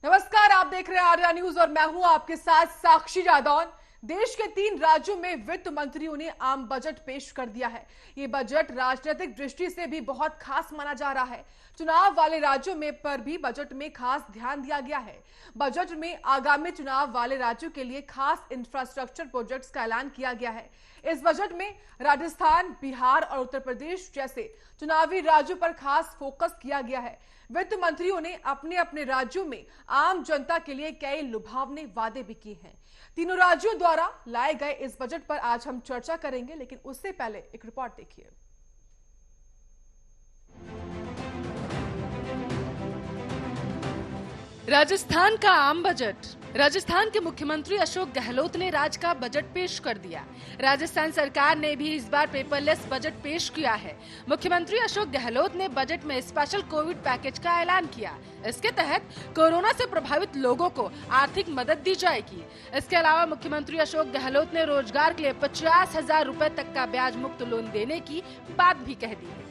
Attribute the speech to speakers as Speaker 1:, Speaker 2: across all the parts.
Speaker 1: नमस्कार, आप देख रहे हैं आर्या न्यूज और मैं हूं आपके साथ साक्षी जादौन। देश के 3 राज्यों में वित्त मंत्रियों ने आम बजट पेश कर दिया है। ये बजट राजनीतिक दृष्टि से भी बहुत खास माना जा रहा है। चुनाव वाले राज्यों में पर भी बजट में खास ध्यान दिया गया है। बजट में आगामी चुनाव वाले राज्यों के लिए खास इंफ्रास्ट्रक्चर प्रोजेक्ट्स का ऐलान किया गया है। इस बजट में राजस्थान, बिहार और उत्तर प्रदेश जैसे चुनावी राज्यों पर खास फोकस किया गया है। वित्त मंत्रियों ने अपने अपने राज्यों में आम जनता के लिए कई लुभावने वादे भी किए हैं। तीनों राज्यों द्वारा लाए गए इस बजट पर आज हम चर्चा करेंगे, लेकिन उससे पहले एक रिपोर्ट देखिए।
Speaker 2: राजस्थान का आम बजट। राजस्थान के मुख्यमंत्री अशोक गहलोत ने राज्य का बजट पेश कर दिया। राजस्थान सरकार ने भी इस बार पेपरलेस बजट पेश किया है। मुख्यमंत्री अशोक गहलोत ने बजट में स्पेशल कोविड पैकेज का ऐलान किया। इसके तहत कोरोना से प्रभावित लोगों को आर्थिक मदद दी जाएगी। इसके अलावा मुख्यमंत्री अशोक गहलोत ने रोजगार के लिए 50,000 रुपए तक का ब्याज मुक्त लोन देने की बात भी कह दी है।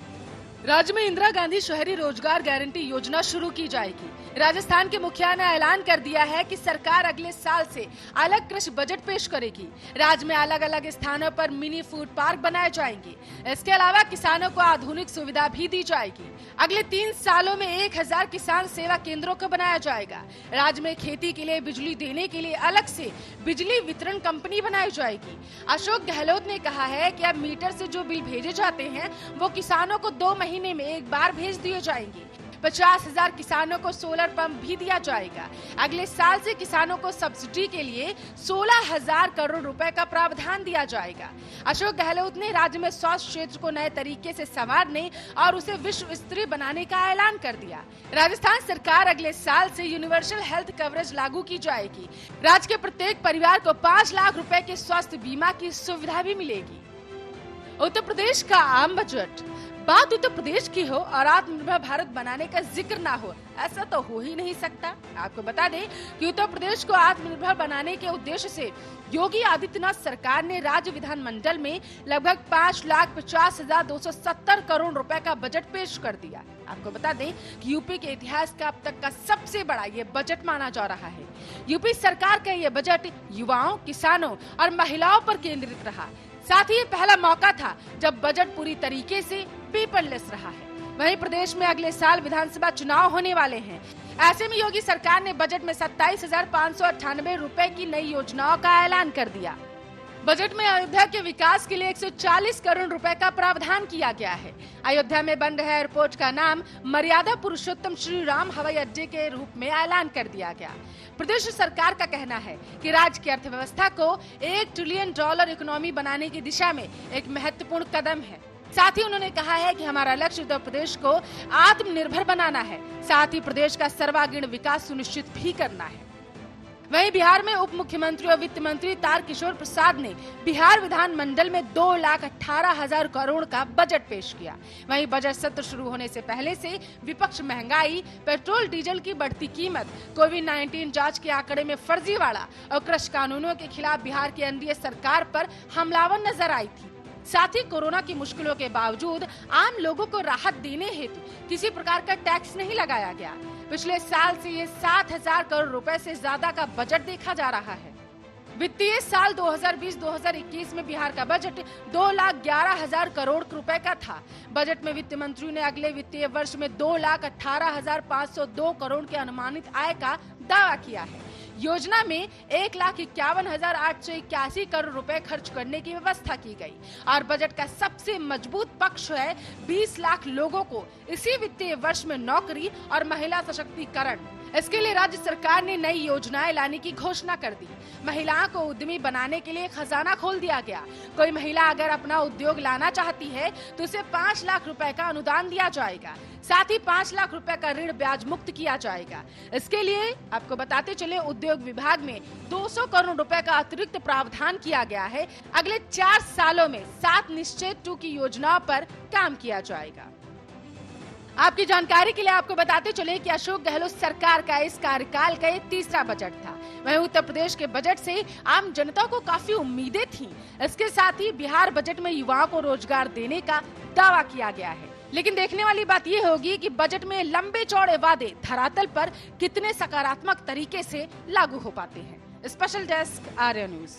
Speaker 2: राज्य में इंदिरा गांधी शहरी रोजगार गारंटी योजना शुरू की जाएगी। राजस्थान के मुखिया ने ऐलान कर दिया है कि सरकार अगले साल से अलग कृषि बजट पेश करेगी। राज्य में अलग अलग स्थानों पर मिनी फूड पार्क बनाए जाएंगे। इसके अलावा किसानों को आधुनिक सुविधा भी दी जाएगी। अगले 3 सालों में 1000 किसान सेवा केंद्रों को बनाया जाएगा। राज्य में खेती के लिए बिजली देने के लिए अलग से बिजली वितरण कंपनी बनाई जाएगी। अशोक गहलोत ने कहा है कि अब मीटर से जो बिल भेजे जाते हैं वो किसानों को 2 महीने में एक बार भेज दिए जाएंगे। 50,000 किसानों को सोलर पंप भी दिया जाएगा। अगले साल से किसानों को सब्सिडी के लिए 16,000 करोड़ रुपए का प्रावधान दिया जाएगा। अशोक गहलोत ने राज्य में स्वास्थ्य क्षेत्र को नए तरीके से संवारने और उसे विश्व स्तरीय बनाने का ऐलान कर दिया। राजस्थान सरकार अगले साल से यूनिवर्सल हेल्थ कवरेज लागू की जाएगी। राज्य के प्रत्येक परिवार को 5 लाख रुपए के स्वास्थ्य बीमा की सुविधा भी मिलेगी। उत्तर प्रदेश का आम बजट। बात उत्तर प्रदेश की हो और आत्मनिर्भर भारत बनाने का जिक्र ना हो, ऐसा तो हो ही नहीं सकता। आपको बता दें कि उत्तर प्रदेश को आत्मनिर्भर बनाने के उद्देश्य से योगी आदित्यनाथ सरकार ने राज्य विधानमंडल में लगभग 5,50,270 करोड़ रुपए का बजट पेश कर दिया। आपको बता दें कि यूपी के इतिहास का अब तक का सबसे बड़ा ये बजट माना जा रहा है। यूपी सरकार का ये बजट युवाओं, किसानों और महिलाओं पर केंद्रित रहा। साथ ही ये पहला मौका था जब बजट पूरी तरीके से पेपरलेस रहा है। वहीं प्रदेश में अगले साल विधानसभा चुनाव होने वाले हैं। ऐसे में योगी सरकार ने बजट में 27,598 रुपए की नई योजनाओं का ऐलान कर दिया। बजट में अयोध्या के विकास के लिए 140 करोड़ रुपए का प्रावधान किया गया है। अयोध्या में बन रहे एयरपोर्ट का नाम मर्यादा पुरुषोत्तम श्री राम हवाई अड्डे के रूप में ऐलान कर दिया गया। प्रदेश सरकार का कहना है कि राज्य की अर्थव्यवस्था को $1 ट्रिलियन इकोनॉमी बनाने की दिशा में एक महत्वपूर्ण कदम है। साथ ही उन्होंने कहा है कि हमारा लक्ष्य उत्तर प्रदेश को आत्मनिर्भर बनाना है। साथ ही प्रदेश का सर्वांगीण विकास सुनिश्चित भी करना है। वहीं बिहार में उप मुख्यमंत्री और वित्त मंत्री तारकिशोर प्रसाद ने बिहार विधानमंडल में 2,18,000 करोड़ का बजट पेश किया। वहीं बजट सत्र शुरू होने से पहले से विपक्ष महंगाई, पेट्रोल डीजल की बढ़ती कीमत, कोविड-19 जांच के आंकड़े में फर्जीवाड़ा और कृषि कानूनों के खिलाफ बिहार की एनडीए सरकार पर हमलावर नजर आई थी। साथ ही कोरोना की मुश्किलों के बावजूद आम लोगों को राहत देने हेतु किसी प्रकार का टैक्स नहीं लगाया गया। पिछले साल से ये 7,000 करोड़ रुपए से ज्यादा का बजट देखा जा रहा है। वित्तीय साल 2020-2021 में बिहार का बजट 2,11,000 करोड़ रुपए का था। बजट में वित्त मंत्री ने अगले वित्तीय वर्ष में 2,18,502 करोड़ के अनुमानित आय का दावा किया है। योजना में 1,51,881 करोड़ रुपए खर्च करने की व्यवस्था की गई और बजट का सबसे मजबूत पक्ष है 20 लाख लोगों को इसी वित्तीय वर्ष में नौकरी और महिला सशक्तिकरण। इसके लिए राज्य सरकार ने नई योजनाएं लाने की घोषणा कर दी। महिलाओं को उद्यमी बनाने के लिए खजाना खोल दिया गया। कोई महिला अगर अपना उद्योग लाना चाहती है तो उसे 5 लाख रुपए का अनुदान दिया जाएगा। साथ ही 5 लाख रुपए का ऋण ब्याज मुक्त किया जाएगा। इसके लिए आपको बताते चले उद्योग विभाग में 200 करोड़ रुपए का अतिरिक्त प्रावधान किया गया है। अगले 4 सालों में 7 निश्चय 2 की योजनाओं पर काम किया जाएगा। आपकी जानकारी के लिए आपको बताते चले कि अशोक गहलोत सरकार का इस कार्यकाल का ये तीसरा बजट था। वहीं उत्तर प्रदेश के बजट से आम जनता को काफी उम्मीदें थीं। इसके साथ ही बिहार बजट में युवाओं को रोजगार देने का दावा किया गया है। लेकिन देखने वाली बात यह होगी कि बजट में लंबे चौड़े वादे धरातल पर कितने सकारात्मक तरीके से लागू हो पाते हैं। Special desk, Arya news.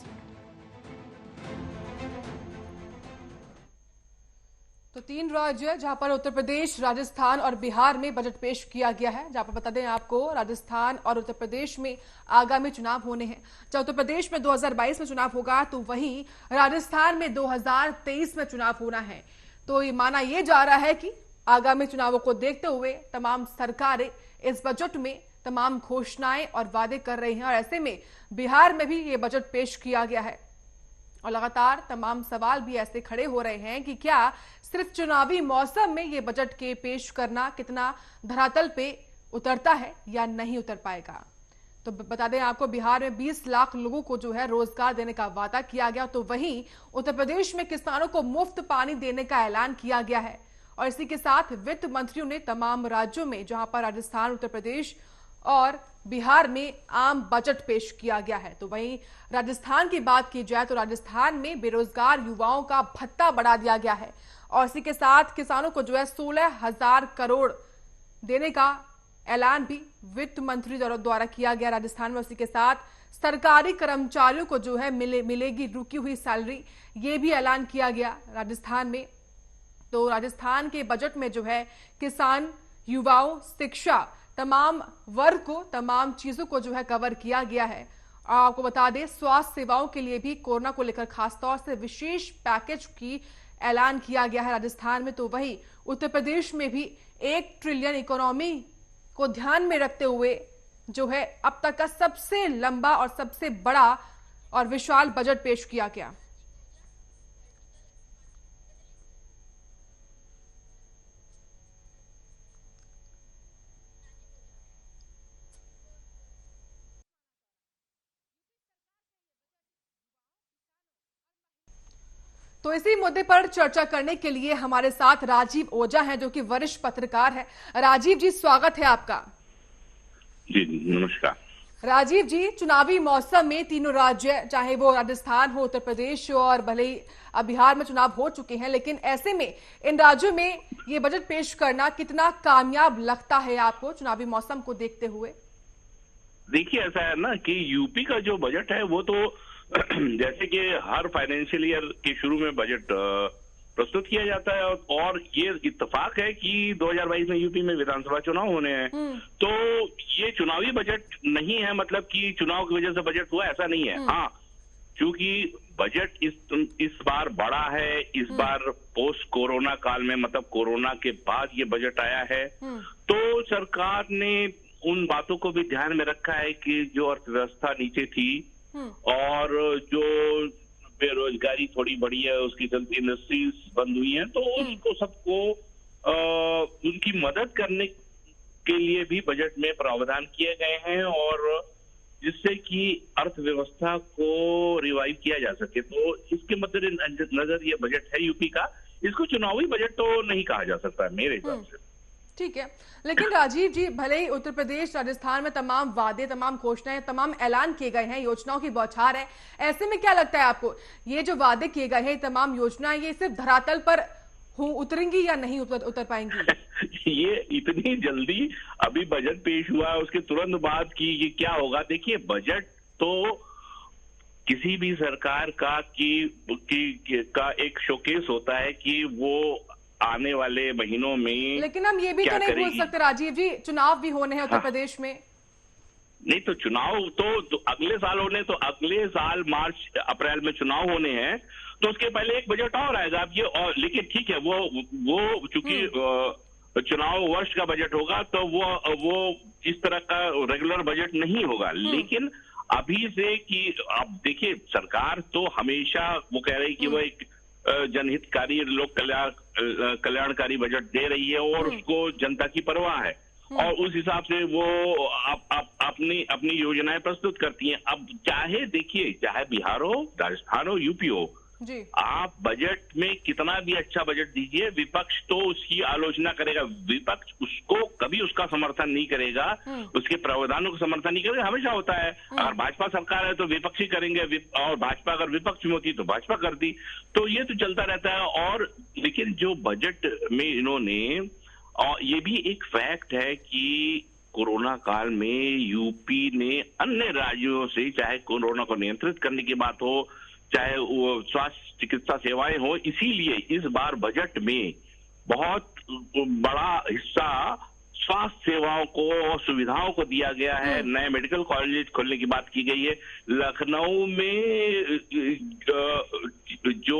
Speaker 1: तो 3 राज्य जहां पर उत्तर प्रदेश, राजस्थान और बिहार में बजट पेश किया गया है, जहां पर बता दें आपको राजस्थान और उत्तर प्रदेश में आगामी चुनाव होने हैं। जब उत्तर प्रदेश में 2022 में चुनाव होगा तो वहीं राजस्थान में 2023 में चुनाव होना है। तो ये माना यह जा रहा है कि आगामी चुनावों को देखते हुए तमाम सरकारें इस बजट में तमाम घोषणाएं और वादे कर रही हैं और ऐसे में बिहार में भी ये बजट पेश किया गया है और लगातार तमाम सवाल भी ऐसे खड़े हो रहे हैं कि क्या सिर्फ चुनावी मौसम में ये बजट के पेश करना कितना धरातल पे उतरता है या नहीं उतर पाएगा। तो बता दें आपको बिहार में 20 लाख लोगों को जो है रोजगार देने का वादा किया गया, तो वहीं उत्तर प्रदेश में किसानों को मुफ्त पानी देने का ऐलान किया गया है और इसी के साथ वित्त मंत्रियों ने तमाम राज्यों में जहां पर राजस्थान, उत्तर प्रदेश और बिहार में आम बजट पेश किया गया है। तो वहीं राजस्थान की बात की जाए तो राजस्थान में बेरोजगार युवाओं का भत्ता बढ़ा दिया गया है और इसी के साथ किसानों को जो है 16,000 करोड़ देने का ऐलान भी वित्त मंत्री द्वारा किया गया राजस्थान में। उसी के साथ सरकारी कर्मचारियों को जो है मिलेगी रुकी हुई सैलरी, ये भी ऐलान किया गया राजस्थान में। तो राजस्थान के बजट में जो है किसान, युवाओं, शिक्षा, तमाम वर्ग को, तमाम चीजों को जो है कवर किया गया है। आपको बता दें स्वास्थ्य सेवाओं के लिए भी कोरोना को लेकर खासतौर से विशेष पैकेज की ऐलान किया गया है राजस्थान में। तो वहीं उत्तर प्रदेश में भी 1 ट्रिलियन इकोनॉमी को ध्यान में रखते हुए जो है अब तक का सबसे लंबा और सबसे बड़ा और विशाल बजट पेश किया गया। तो इसी मुद्दे पर चर्चा करने के लिए हमारे साथ राजीव ओझा हैं जो कि वरिष्ठ पत्रकार हैं। राजीव जी, स्वागत है आपका।
Speaker 3: जी नमस्कार।
Speaker 1: राजीव जी, चुनावी मौसम में तीनों राज्य, चाहे वो राजस्थान हो, उत्तर प्रदेश और भले ही बिहार में चुनाव हो चुके हैं, लेकिन ऐसे में इन राज्यों में ये बजट पेश करना कितना कामयाब लगता है आपको चुनावी मौसम को देखते हुए?
Speaker 3: देखिए, ऐसा है ना कि यूपी का जो बजट है वो तो जैसे कि हर फाइनेंशियल ईयर के शुरू में बजट प्रस्तुत किया जाता है और ये इत्तेफाक है कि 2022 में यूपी में विधानसभा चुनाव होने हैं। तो ये चुनावी बजट नहीं है, मतलब कि चुनाव की वजह से बजट हुआ, ऐसा नहीं है। हाँ, क्योंकि बजट इस बार बड़ा है, इस बार पोस्ट कोरोना काल में, मतलब कोरोना के बाद ये बजट आया है। तो सरकार ने उन बातों को भी ध्यान में रखा है कि जो अर्थव्यवस्था नीचे थी और जो बेरोजगारी थोड़ी बढ़ी है, उसकी चलती इंडस्ट्रीज बंद हुई हैं, तो उसको सबको उनकी मदद करने के लिए भी बजट में प्रावधान किए गए हैं और जिससे कि अर्थव्यवस्था को रिवाइव किया जा सके। तो इसके मद्देनजर ये बजट है यूपी का। इसको चुनावी बजट तो नहीं कहा जा सकता मेरे हिसाब से।
Speaker 1: ठीक है, लेकिन राजीव जी, भले ही उत्तर प्रदेश, राजस्थान में तमाम वादे, तमाम घोषणाएं, तमाम ऐलान किए गए हैं, योजनाओं की बौछार है, ऐसे में क्या लगता है आपको ये जो वादे किए गए हैं, तमाम योजनाएं, ये सिर्फ धरातल पर उतरेंगी या नहीं उतर पाएंगी?
Speaker 3: ये इतनी जल्दी अभी बजट पेश हुआ है, उसके तुरंत बाद कि ये क्या होगा? देखिए, बजट तो किसी भी सरकार का का एक शोकेस होता है कि वो आने वाले महीनों में,
Speaker 1: लेकिन हम ये भी तो नहीं भूल सकते राजीव जी, चुनाव भी होने हैं उत्तर प्रदेश में।
Speaker 3: नहीं तो चुनाव तो अगले साल होने, तो अगले साल मार्च अप्रैल में चुनाव होने हैं, तो उसके पहले एक बजट और आएगा। अब ये और, लेकिन ठीक है, वो चूंकि चुनाव वर्ष का बजट होगा तो वो इस तरह का रेगुलर बजट नहीं होगा। लेकिन अभी से कि अब देखिए, सरकार तो हमेशा वो कह रही कि वो एक जनहितकारी, लोक कल्याणकारी बजट दे रही है और उसको जनता की परवाह है और उस हिसाब से वो अपनी योजनाएं प्रस्तुत करती हैं। अब चाहे देखिए, चाहे बिहार हो, राजस्थान हो, यूपी हो,
Speaker 1: जी।
Speaker 3: आप बजट में कितना भी अच्छा बजट दीजिए, विपक्ष तो उसकी आलोचना करेगा, विपक्ष उसको कभी उसका समर्थन नहीं करेगा, उसके प्रावधानों का समर्थन नहीं करेगा, हमेशा होता है। अगर भाजपा सरकार है तो विपक्षी करेंगे, और भाजपा अगर विपक्ष में होती तो भाजपा करती, तो ये तो चलता रहता है। और लेकिन जो बजट में इन्होंने, और ये भी एक फैक्ट है कि कोरोना काल में यूपी ने अन्य राज्यों से, चाहे कोरोना को नियंत्रित करने की बात हो, चाहे वो स्वास्थ्य चिकित्सा सेवाएं हो, इसीलिए इस बार बजट में बहुत बड़ा हिस्सा स्वास्थ्य सेवाओं को और सुविधाओं को दिया गया है। नए मेडिकल कॉलेज खोलने की बात की गई है। लखनऊ में जो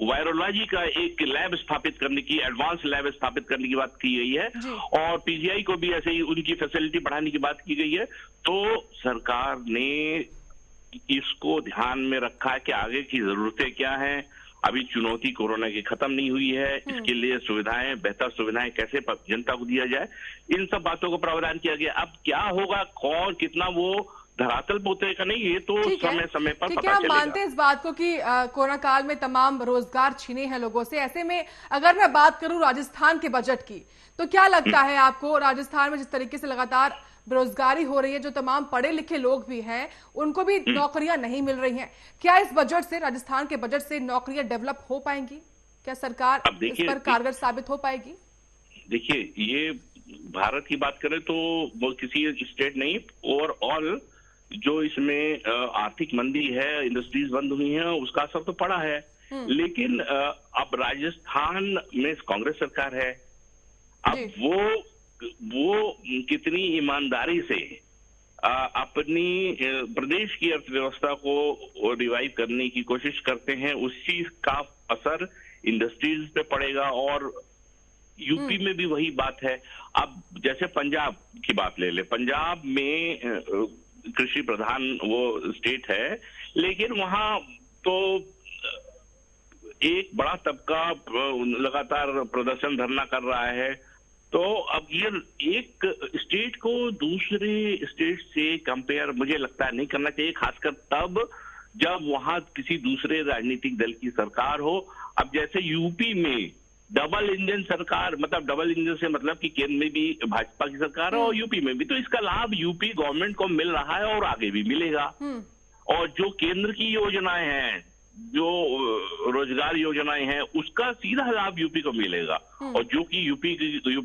Speaker 3: वायरोलॉजी का एक लैब स्थापित करने की, एडवांस लैब स्थापित करने की बात की गई है, और पीजीआई को भी ऐसे ही उनकी फैसिलिटी बढ़ाने की बात की गई है। तो सरकार ने इसको ध्यान में रखा है कि आगे की जरूरतें क्या हैं। अभी चुनौती कोरोना की खत्म नहीं हुई है, इसके लिए सुविधाएं, बेहतर सुविधाएं कैसे जनता को दिया जाए, इन सब बातों को प्रावधान किया गया। अब क्या होगा, कौन कितना वो धरातल पे उतरेगा नहीं, ये तो समय समय पर पता चलेगा।
Speaker 1: हम मानते हैं इस बात को कि कोरोना काल में तमाम रोजगार छीने हैं लोगों से। ऐसे में अगर मैं बात करूं राजस्थान के बजट की, तो क्या लगता है आपको, राजस्थान में जिस तरीके से लगातार बेरोजगारी हो रही है, जो तमाम पढ़े लिखे लोग भी हैं उनको भी नौकरियां नहीं मिल रही हैं, क्या इस बजट से, राजस्थान के बजट से नौकरियां डेवलप हो पाएंगी? क्या सरकार इस पर कारगर साबित हो पाएगी?
Speaker 3: देखिए, ये भारत की बात करें तो वो किसी स्टेट नहीं, ओवरऑल जो इसमें आर्थिक मंदी है, इंडस्ट्रीज बंद हुई हैं, उसका असर तो पड़ा है। लेकिन अब राजस्थान में कांग्रेस सरकार है, अब वो कितनी ईमानदारी से अपनी प्रदेश की अर्थव्यवस्था को रिवाइव करने की कोशिश करते हैं, उसी का असर इंडस्ट्रीज पे पड़ेगा। और यूपी में भी वही बात है। अब जैसे पंजाब की बात ले ले, पंजाब में कृषि प्रधान वो स्टेट है, लेकिन वहां तो एक बड़ा तबका लगातार प्रदर्शन धरना कर रहा है। तो अब ये एक स्टेट को दूसरे स्टेट से कंपेयर मुझे लगता है नहीं करना चाहिए, खासकर तब जब वहां किसी दूसरे राजनीतिक दल की सरकार हो। अब जैसे यूपी में डबल इंजन सरकार, मतलब डबल इंजन से मतलब कि केंद्र में भी भाजपा की सरकार है और यूपी में भी, तो इसका लाभ यूपी गवर्नमेंट को मिल रहा है और आगे भी मिलेगा। और जो केंद्र की योजनाएं हैं, जो रोजगार योजनाएं हैं, उसका सीधा लाभ यूपी को मिलेगा। और जो कि यूपी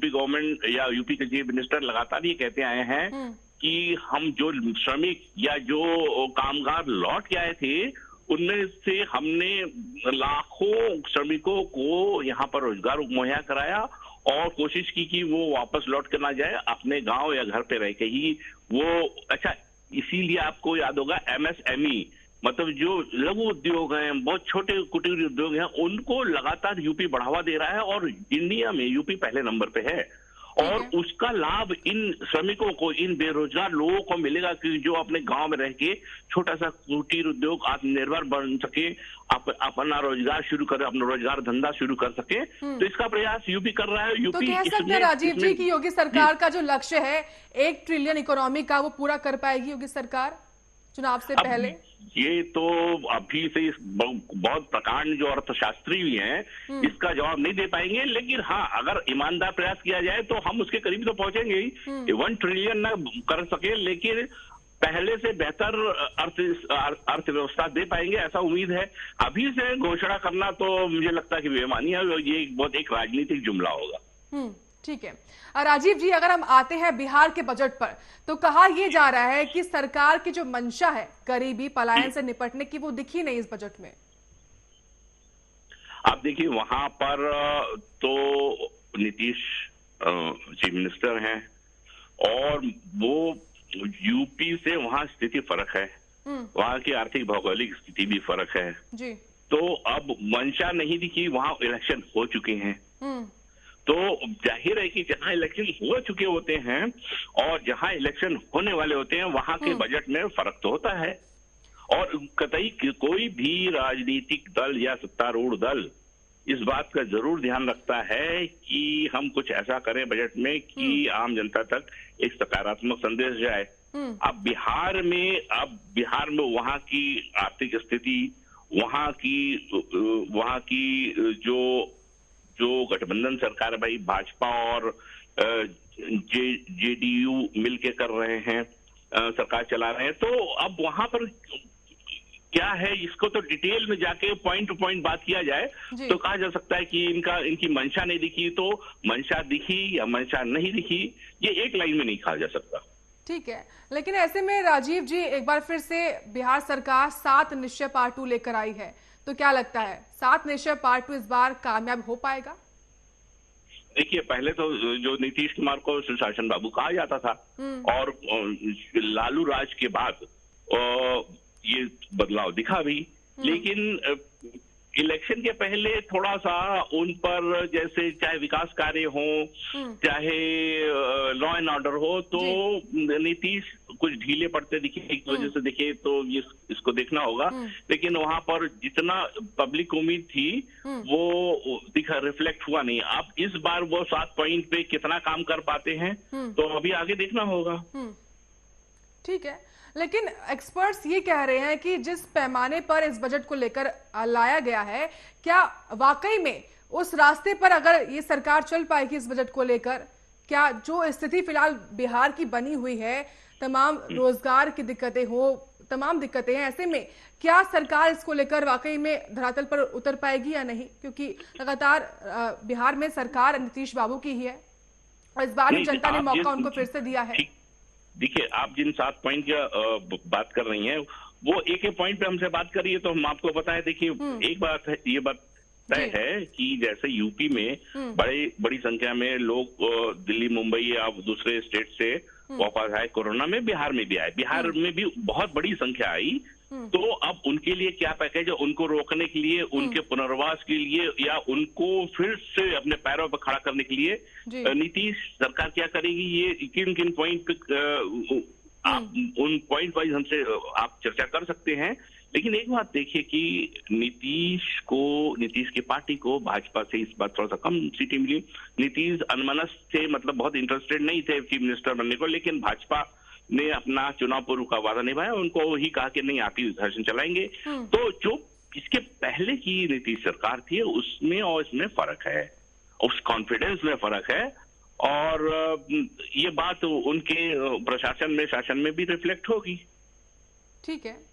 Speaker 3: गवर्नमेंट या यूपी के चीफ मिनिस्टर लगातार ये कहते आए हैं कि हम जो श्रमिक या जो कामगार लौट के आए थे, उनमें से हमने लाखों श्रमिकों को यहाँ पर रोजगार मुहैया कराया और कोशिश की कि वो वापस लौट कर ना जाए, अपने गांव या घर पे रह के ही वो। अच्छा, इसीलिए आपको याद होगा एमएसएमई, मतलब जो लघु उद्योग हैं, बहुत छोटे कुटीर उद्योग हैं, उनको लगातार यूपी बढ़ावा दे रहा है और इंडिया में यूपी पहले नंबर पे है। और उसका लाभ इन श्रमिकों को, इन बेरोजगार लोगों को मिलेगा कि जो अपने गांव में रह के छोटा सा कुटीर उद्योग आत्मनिर्भर बन सके, अपना रोजगार शुरू कर, अपना रोजगार धंधा शुरू कर सके। तो इसका प्रयास यूपी कर रहा है। यूपी
Speaker 1: तो कह सकते हैं राजीव जी की योगी सरकार का जो लक्ष्य है 1 ट्रिलियन इकोनॉमी का, वो पूरा कर पाएगी योगी सरकार चुनाव से पहले?
Speaker 3: ये तो अभी से बहुत प्रकांड जो अर्थशास्त्री भी हैं इसका जवाब नहीं दे पाएंगे, लेकिन हाँ, अगर ईमानदार प्रयास किया जाए तो हम उसके करीब तो पहुंचेंगे ही। 1 ट्रिलियन ना कर सके, लेकिन पहले से बेहतर अर्थव्यवस्था दे पाएंगे, ऐसा उम्मीद है। अभी से घोषणा करना तो मुझे लगता है कि बेईमानी है, ये बहुत एक राजनीतिक जुमला होगा।
Speaker 1: ठीक है राजीव जी, अगर हम आते हैं बिहार के बजट पर, तो कहा यह जा रहा है कि सरकार की जो मंशा है गरीबी पलायन से निपटने की, वो दिखी नहीं इस बजट में।
Speaker 3: आप देखिए, वहां पर तो नीतीश चीफ मिनिस्टर हैं और वो यूपी से वहां स्थिति फर्क है, वहां की आर्थिक भौगोलिक स्थिति भी फर्क है जी। तो अब मंशा नहीं दिखी, वहां इलेक्शन हो चुके हैं। तो जाहिर है कि जहां इलेक्शन हो चुके होते हैं और जहां इलेक्शन होने वाले होते हैं, वहां के बजट में फर्क तो होता है। और कतई कोई भी राजनीतिक दल या सत्तारूढ़ दल इस बात का जरूर ध्यान रखता है कि हम कुछ ऐसा करें बजट में कि आम जनता तक एक सकारात्मक संदेश जाए। अब बिहार में वहां की आर्थिक स्थिति वहाँ की जो जो गठबंधन सरकार है भाई, भाजपा और जेडीयू मिलके कर रहे हैं, सरकार चला रहे हैं, तो अब वहां पर क्या है, इसको तो डिटेल में जाके पॉइंट टू पॉइंट बात किया जाए तो कहा जा सकता है कि इनकी मंशा नहीं दिखी, तो मंशा दिखी या मंशा नहीं दिखी, ये एक लाइन में नहीं कहा जा सकता।
Speaker 1: ठीक है, लेकिन ऐसे में राजीव जी एक बार फिर से बिहार सरकार 7 निश्चय पार्ट 2 लेकर आई है, तो क्या लगता है 7 निश्चय पार्ट 2 इस बार कामयाब हो पाएगा?
Speaker 3: देखिए, पहले तो जो नीतीश कुमार को सुशासन बाबू कहा जाता था, और लालू राज के बाद ये बदलाव दिखा भी, लेकिन इलेक्शन के पहले थोड़ा सा उन पर, जैसे चाहे विकास कार्य हो, चाहे लॉ एंड ऑर्डर हो, तो नीतीश कुछ ढीले पड़ते दिखे, एक वजह से दिखे, तो ये इसको देखना होगा। लेकिन वहां पर जितना पब्लिक उम्मीद थी वो रिफ्लेक्ट हुआ नहीं। अब इस बार वो 7 पॉइंट पे कितना काम कर पाते हैं, तो अभी आगे देखना होगा।
Speaker 1: ठीक है, लेकिन एक्सपर्ट्स ये कह रहे हैं कि जिस पैमाने पर इस बजट को लेकर लाया गया है, क्या वाकई में उस रास्ते पर अगर ये सरकार चल पाएगी इस बजट को लेकर? क्या जो स्थिति फिलहाल बिहार की बनी हुई है, तमाम रोजगार की दिक्कतें हो, तमाम दिक्कतें हैं, ऐसे में क्या सरकार इसको लेकर वाकई में धरातल पर उतर पाएगी या नहीं? क्योंकि लगातार बिहार में सरकार नीतीश बाबू की ही है और इस बार जनता ने मौका उनको फिर से दिया है।
Speaker 3: देखिए, आप जिन 7 पॉइंट का बात कर रही हैं, वो एक एक पॉइंट पे हमसे बात करिए तो हम आपको बताएं। देखिए, एक बात है, ये बात तय है कि जैसे यूपी में बड़ी संख्या में लोग दिल्ली, मुंबई या दूसरे स्टेट से वापस आए कोरोना में, बिहार में भी आए, बिहार में भी बहुत बड़ी संख्या आई। तो अब उनके लिए क्या पैकेज है, उनको रोकने के लिए, उनके पुनर्वास के लिए, या उनको फिर से अपने पैरों पर खड़ा करने के लिए नीतीश सरकार क्या करेगी, ये किन किन पॉइंट आप उन पॉइंट वाइज हमसे आप चर्चा कर सकते हैं। लेकिन एक बात देखिए कि नीतीश की पार्टी को भाजपा से इस बार थोड़ा सा कम सीटें मिली। नीतीश अनमनस थे, मतलब बहुत इंटरेस्टेड नहीं थे चीफ मिनिस्टर बनने को, लेकिन भाजपा ने अपना चुनाव पूर्व का वादा निभाया, उनको ही कहा कि नहीं, आप ही शासन चलाएंगे। तो जो इसके पहले की नीतीश सरकार थी, उसमें और इसमें फर्क है, उस कॉन्फिडेंस में फर्क है, और ये बात उनके प्रशासन में, शासन में भी रिफ्लेक्ट होगी।
Speaker 1: ठीक है,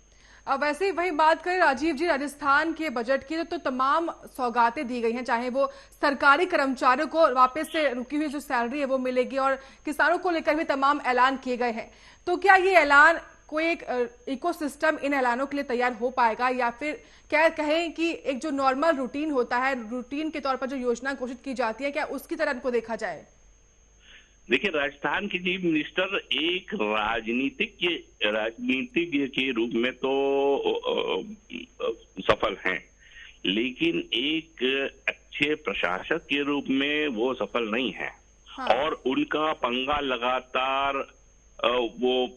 Speaker 1: अब वैसे ही वही बात करें राजीव जी, राजस्थान के बजट की तो तमाम सौगातें दी गई हैं, चाहे वो सरकारी कर्मचारियों को वापस से रुकी हुई जो सैलरी है वो मिलेगी, और किसानों को लेकर भी तमाम ऐलान किए गए हैं। तो क्या ये ऐलान, कोई एक इकोसिस्टम इन ऐलानों के लिए तैयार हो पाएगा, या फिर क्या कहें कि एक जो नॉर्मल रूटीन होता है, रूटीन के तौर पर जो योजना घोषित की जाती है, क्या उसकी तरह इनको देखा जाए?
Speaker 3: देखिए, राजस्थान के चीफ मिनिस्टर एक राजनीतिज्ञ के रूप में तो सफल हैं, लेकिन एक अच्छे प्रशासक के रूप में वो सफल नहीं है। और उनका पंगा लगातार वो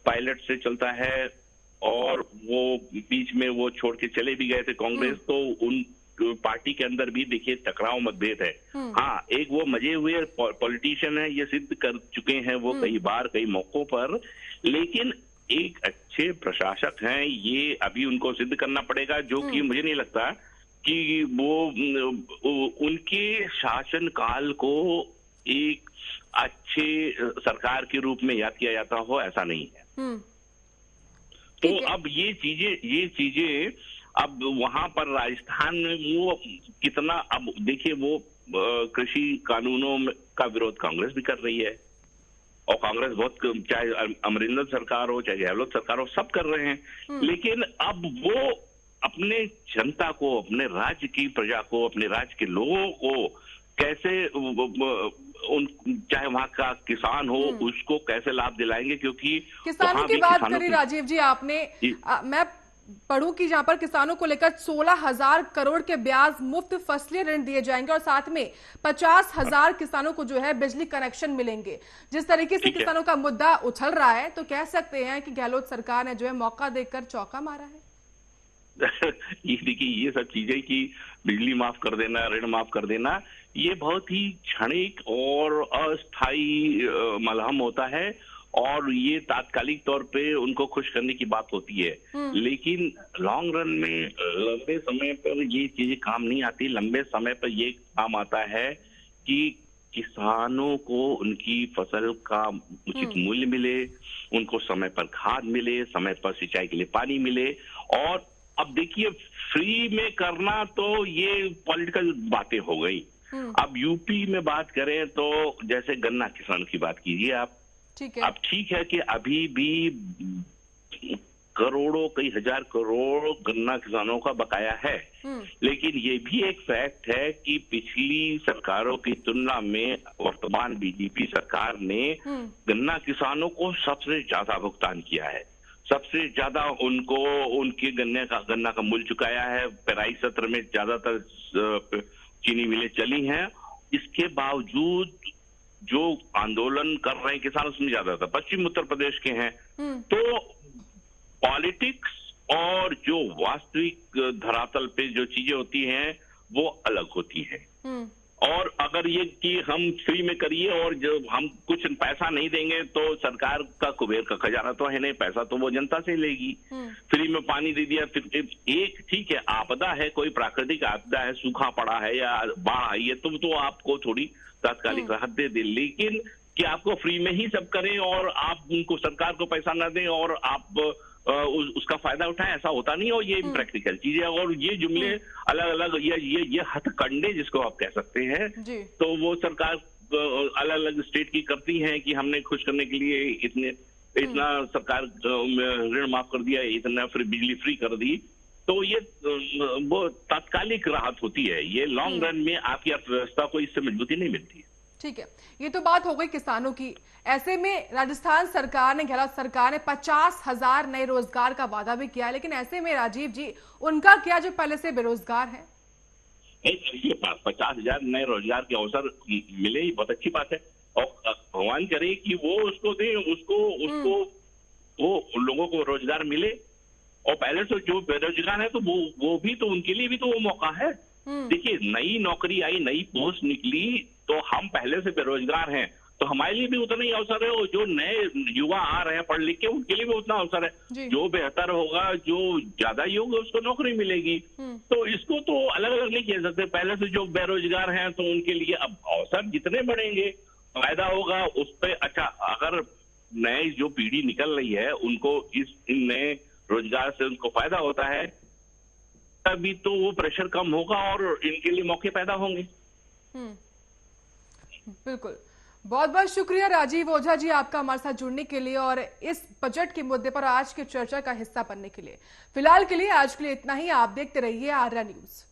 Speaker 3: पायलट से चलता है, और वो बीच में वो छोड़ के चले भी गए थे कांग्रेस, तो उन पार्टी के अंदर भी देखिए टकराव मतभेद है। हाँ, एक वो मजे हुए पॉलिटिशियन है, ये सिद्ध कर चुके हैं वो कई बार, कई मौकों पर, लेकिन एक अच्छे प्रशासक हैं, ये अभी उनको सिद्ध करना पड़ेगा, जो कि मुझे नहीं लगता कि वो उनके शासन काल को एक अच्छे सरकार के रूप में याद किया जाता हो, ऐसा नहीं है। तो अब ये चीजें अब वहां पर राजस्थान में वो कितना, अब देखिए वो कृषि कानूनों का विरोध कांग्रेस भी कर रही है, और कांग्रेस बहुत, चाहे अमरिंदर सरकार हो, चाहे गहलोत सरकार हो, सब कर रहे हैं। लेकिन अब वो अपने जनता को, अपने राज्य की प्रजा को, अपने राज्य के लोगों को कैसे, चाहे वहां का किसान हो, उसको कैसे लाभ दिलाएंगे, क्योंकि
Speaker 1: किसानों की बात करी राजीव जी आपने, मैं पढ़ूं कि जहां पर किसानों को लेकर 16,000 करोड़ के ब्याज मुफ्त फसली ऋण दिए जाएंगे, और साथ में 50,000 किसानों को जो है बिजली कनेक्शन मिलेंगे। जिस तरीके से किसानों का मुद्दा उछल रहा है, तो कह सकते हैं कि गहलोत सरकार ने जो है मौका देकर चौका मारा है।
Speaker 3: ये देखिए, ये सब चीजें कि बिजली माफ कर देना, ऋण माफ कर देना, ये बहुत ही क्षणिक और अस्थायी मलहम होता है, और ये तात्कालिक तौर पे उनको खुश करने की बात होती है, लेकिन लॉन्ग रन में लंबे समय पर ये चीजें काम नहीं आती। लंबे समय पर ये काम आता है कि किसानों को उनकी फसल का उचित मूल्य मिले, उनको समय पर खाद मिले, समय पर सिंचाई के लिए पानी मिले। और अब देखिए, फ्री में करना तो ये पॉलिटिकल बातें हो गई। अब यूपी में बात करें तो जैसे गन्ना किसान की बात कीजिए आप।
Speaker 1: ठीक है।
Speaker 3: अब ठीक है कि अभी भी करोड़ों, कई हजार करोड़ गन्ना किसानों का बकाया है, लेकिन ये भी एक फैक्ट है कि पिछली सरकारों की तुलना में वर्तमान बीजेपी सरकार ने गन्ना किसानों को सबसे ज्यादा भुगतान किया है, सबसे ज्यादा उनको उनके गन्ना का मूल्य चुकाया है। पेराई सत्र में ज्यादातर चीनी मिलें चली हैं। इसके बावजूद जो आंदोलन कर रहे हैं किसान, उसमें ज्यादातर पश्चिम उत्तर प्रदेश के हैं। तो पॉलिटिक्स और जो वास्तविक धरातल पे जो चीजें होती हैं वो अलग होती हैं। और अगर ये कि हम फ्री में करिए और जब हम कुछ पैसा नहीं देंगे तो सरकार का कुबेर का खजाना तो है नहीं, पैसा तो वो जनता से लेगी। फ्री में पानी दे दिया, फिर एक ठीक है आपदा है, कोई प्राकृतिक आपदा है, सूखा पड़ा है या बाढ़ आई है, तो आपको थोड़ी तात्कालिक राहत दे दे, लेकिन कि आपको फ्री में ही सब करें और आप उनको सरकार को पैसा ना दें और आप उसका फायदा उठाएं, ऐसा होता नहीं। और ये प्रैक्टिकल चीज है। और ये जुमले अलग अलग ये हथकंडे जिसको आप कह सकते हैं, तो वो सरकार अलग अलग स्टेट की करती हैं कि हमने खुश करने के लिए इतना सरकार ऋण माफ कर दिया, इतना बिजली फ्री कर दी। तो ये वो तात्कालिक राहत होती है। ये लॉन्ग रन में आपकी अर्थव्यवस्था को इससे मजबूती नहीं मिलती है।
Speaker 1: ठीक है, ये तो बात हो गई किसानों की। ऐसे में राजस्थान सरकार ने, गहलोत सरकार ने 50,000 नए रोजगार का वादा भी किया है, लेकिन ऐसे में राजीव जी, उनका क्या जो पहले से बेरोजगार है?
Speaker 3: 50,000 नए रोजगार के अवसर मिले ही बहुत अच्छी बात है, और भगवान करे कि वो उसको दे, उसको वो लोगों को रोजगार मिले। और पहले से जो बेरोजगार है तो वो भी तो उनके लिए भी तो वो मौका है। देखिए, नई नौकरी आई, नई पोस्ट निकली, तो हम पहले से बेरोजगार हैं तो हमारे लिए भी उतना ही अवसर है। और जो नए युवा आ रहे हैं पढ़ लिख के, उनके लिए भी उतना अवसर है। जो बेहतर होगा, जो ज्यादा योग्य, उसको नौकरी मिलेगी। तो इसको तो अलग अलग नहीं किया सकते। पहले से जो बेरोजगार हैं तो उनके लिए अब अवसर जितने बढ़ेंगे फायदा होगा उस पर। अच्छा, अगर नई जो पीढ़ी निकल रही है उनको इन नए रोजगार से उनको फायदा होता है, तभी तो वो प्रेशर कम होगा और इनके लिए मौके पैदा होंगे।
Speaker 1: बिल्कुल, बहुत बहुत शुक्रिया राजीव ओझा जी आपका हमारे साथ जुड़ने के लिए और इस बजट के मुद्दे पर आज की चर्चा का हिस्सा बनने के लिए। फिलहाल के लिए आज के लिए इतना ही। आप देखते रहिए आर्या न्यूज।